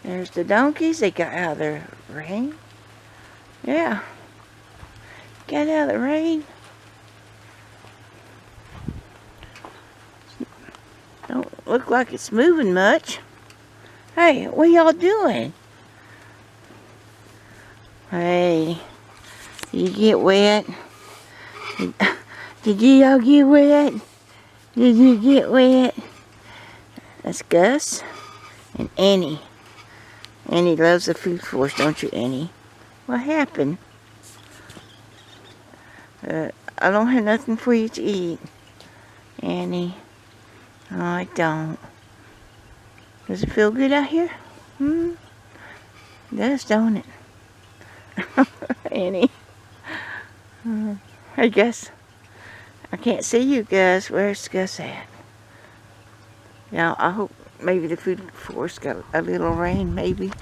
There's the donkeys. They got out of the rain. Yeah. Got out of the rain. Don't look like it's moving much. Hey, what y'all doing? Hey, did you get wet? Did y'all get wet? Did you get wet? That's Gus and Annie. Annie loves the food force, don't you, Annie? What happened? I don't have nothing for you to eat, Annie. No, I don't. Does it feel good out here? It does, don't it? Annie. Hey, Gus. I can't see you, Gus. Where's Gus at? Now, I hope maybe the food force got a little rain, maybe.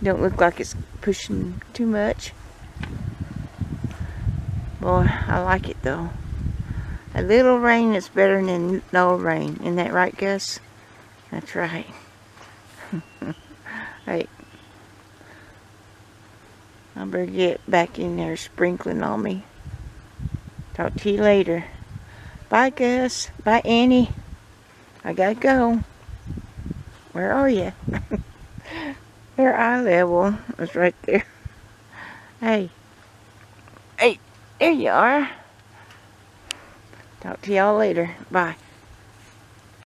Don't look like it's pushing too much. Boy, I like it, though. A little rain is better than no rain. Isn't that right, Gus? That's right. Hey, I better get back in there sprinkling on me. Talk to you later. Bye, Gus. Bye, Annie. I gotta go. Where are you? Their eye level is right there. Hey. Hey, there you are. Talk to y'all later. Bye.